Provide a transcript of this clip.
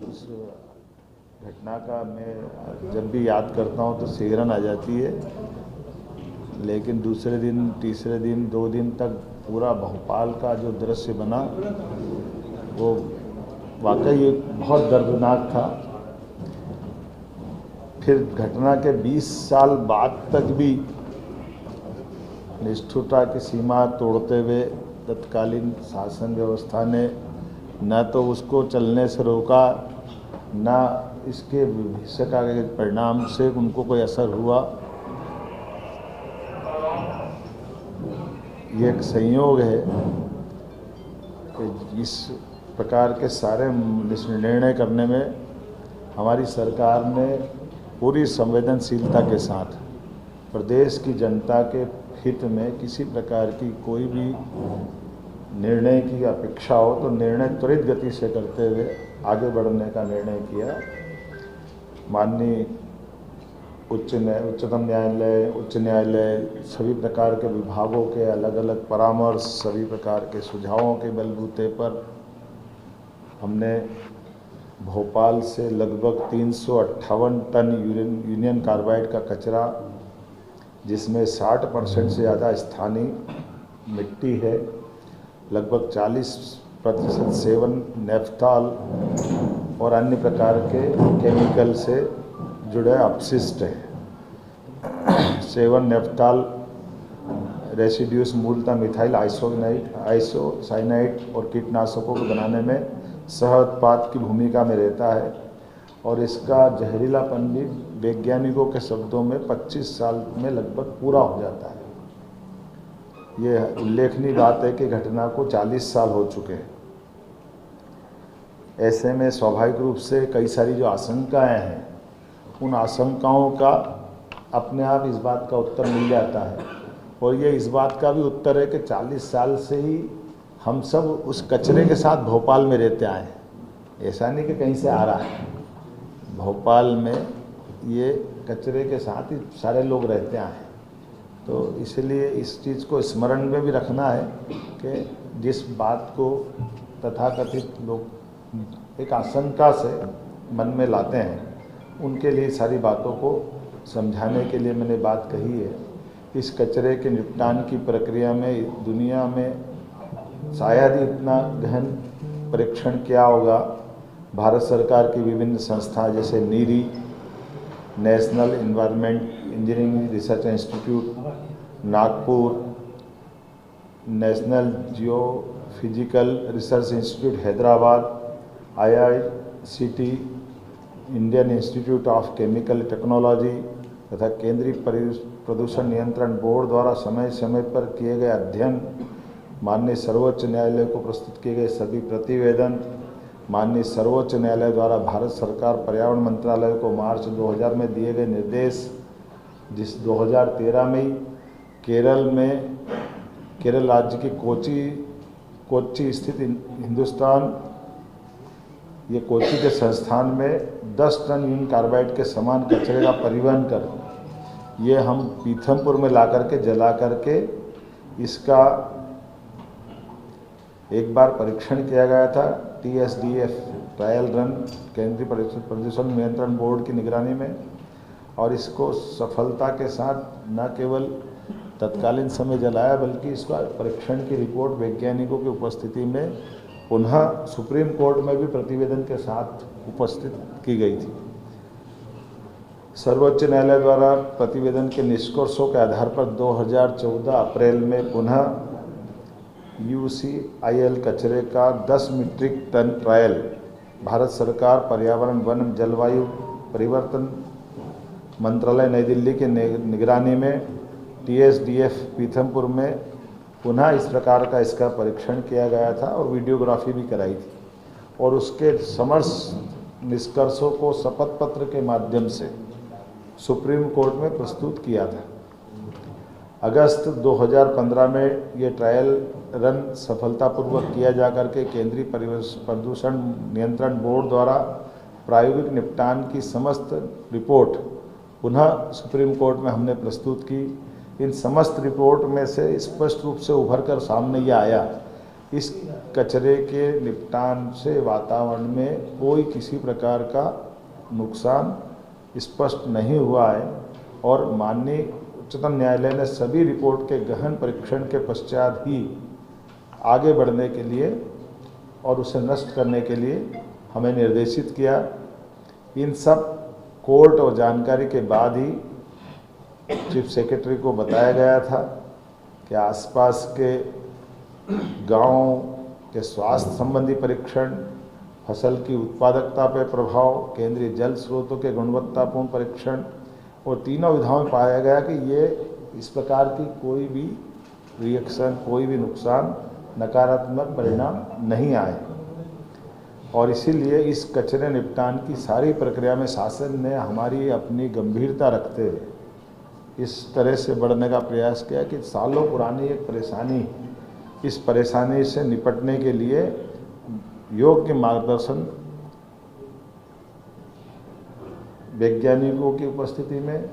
उस घटना का मैं जब भी याद करता हूँ तो सिहरन आ जाती है। लेकिन दूसरे दिन, तीसरे दिन, 2 दिन तक पूरा भोपाल का जो दृश्य बना वो वाकई बहुत दर्दनाक था। फिर घटना के 20 साल बाद तक भी निष्ठुरता की सीमा तोड़ते हुए तत्कालीन शासन व्यवस्था ने न तो उसको चलने से रोका, न इसके भविष्य का परिणाम से उनको कोई असर हुआ। ये एक संयोग है कि इस प्रकार के सारे निर्णय करने में हमारी सरकार ने पूरी संवेदनशीलता के साथ प्रदेश की जनता के हित में किसी प्रकार की कोई भी निर्णय की अपेक्षा हो तो निर्णय त्वरित गति से करते हुए आगे बढ़ने का निर्णय किया। माननीय उच्चतम न्यायालय, उच्च न्यायालय, सभी प्रकार के विभागों के अलग अलग परामर्श, सभी प्रकार के सुझावों के बलबूते पर हमने भोपाल से लगभग 358 टन यूनियन कार्बाइड का कचरा, जिसमें 60% से ज़्यादा स्थानीय मिट्टी है, लगभग 40% सेवन नेफ्थॉल और अन्य प्रकार के केमिकल से जुड़े अपशिष्ट हैं। सेवन नेफ्थॉल रेसिड्यूस मूलतः मिथाइल आइसोसाइनाइड और कीटनाशकों को बनाने में सह उत्पाद की भूमिका में रहता है और इसका जहरीलापन भी वैज्ञानिकों के शब्दों में 25 साल में लगभग पूरा हो जाता है। ये उल्लेखनीय बात है कि घटना को 40 साल हो चुके हैं। ऐसे में स्वाभाविक रूप से कई सारी जो आशंकाएं हैं, उन आशंकाओं का अपने आप इस बात का उत्तर मिल जाता है। और ये इस बात का भी उत्तर है कि 40 साल से ही हम सब उस कचरे के साथ भोपाल में रहते आए हैं। ऐसा नहीं कि कहीं से आ रहा है, भोपाल में ये कचरे के साथ ही सारे लोग रहते आए हैं। तो इसलिए इस चीज़ को स्मरण में भी रखना है कि जिस बात को तथाकथित लोग एक आशंका से मन में लाते हैं, उनके लिए सारी बातों को समझाने के लिए मैंने बात कही है। इस कचरे के निपटान की प्रक्रिया में दुनिया में शायद ही इतना गहन परीक्षण किया होगा। भारत सरकार की विभिन्न संस्था जैसे NEERI, national environment engineering research institute Nagpur, national geophysical research institute Hyderabad, IICT, Indian institute of chemical technology तथा केंद्रीय प्रदूषण नियंत्रण बोर्ड द्वारा समय समय पर किए गए अध्ययन, माननीय सर्वोच्च न्यायालय को प्रस्तुत किए गए सभी प्रतिवेदन, माननीय सर्वोच्च न्यायालय द्वारा भारत सरकार पर्यावरण मंत्रालय को मार्च 2000 में दिए गए निर्देश, जिस 2013 में केरल राज्य की कोच्चि स्थित हिंदुस्तान, ये कोच्चि के संस्थान में 10 टन यूनियन कार्बाइड के समान कचरे का परिवहन कर ये हम पीथमपुर में ला करके जला करके इसका एक बार परीक्षण किया गया था TSDF ट्रायल रन, केंद्रीय प्रदूषण नियंत्रण बोर्ड की निगरानी में। और इसको सफलता के साथ न केवल तत्कालीन समय जलाया, बल्कि इसका परीक्षण की रिपोर्ट वैज्ञानिकों की उपस्थिति में पुनः सुप्रीम कोर्ट में भी प्रतिवेदन के साथ उपस्थित की गई थी। सर्वोच्च न्यायालय द्वारा प्रतिवेदन के निष्कर्षों के आधार पर 2014 अप्रैल में पुनः UCIL कचरे का 10 मीट्रिक टन ट्रायल भारत सरकार पर्यावरण, वन, जलवायु परिवर्तन मंत्रालय नई दिल्ली के निगरानी में TSDF पीथमपुर में पुनः इस प्रकार का इसका परीक्षण किया गया था और वीडियोग्राफी भी कराई थी और उसके समस्त निष्कर्षों को शपथ पत्र के माध्यम से सुप्रीम कोर्ट में प्रस्तुत किया था। अगस्त 2015 में ये ट्रायल रन सफलतापूर्वक किया जाकर के केंद्रीय प्रदूषण नियंत्रण बोर्ड द्वारा प्रायोगिक निपटान की समस्त रिपोर्ट पुनः सुप्रीम कोर्ट में हमने प्रस्तुत की। इन समस्त रिपोर्ट में से स्पष्ट रूप से उभर कर सामने ये आया इस कचरे के निपटान से वातावरण में कोई किसी प्रकार का नुकसान स्पष्ट नहीं हुआ है और माननीय उच्चतम न्यायालय ने सभी रिपोर्ट के गहन परीक्षण के पश्चात ही आगे बढ़ने के लिए और उसे नष्ट करने के लिए हमें निर्देशित किया। इन सब कोर्ट और जानकारी के बाद ही चीफ सेक्रेटरी को बताया गया था कि आसपास के गांवों के स्वास्थ्य संबंधी परीक्षण, फसल की उत्पादकता पर प्रभाव, केंद्रीय जल स्रोतों के गुणवत्तापूर्ण परीक्षण और तीनों विधाओं में पाया गया कि ये इस प्रकार की कोई भी रिएक्शन, कोई भी नुकसान, नकारात्मक परिणाम नहीं आए। और इसीलिए इस कचरे निपटान की सारी प्रक्रिया में शासन ने हमारी अपनी गंभीरता रखते हुए इस तरह से बढ़ने का प्रयास किया कि सालों पुरानी एक परेशानी, इस परेशानी से निपटने के लिए योग्य मार्गदर्शन वैज्ञानिकों की उपस्थिति में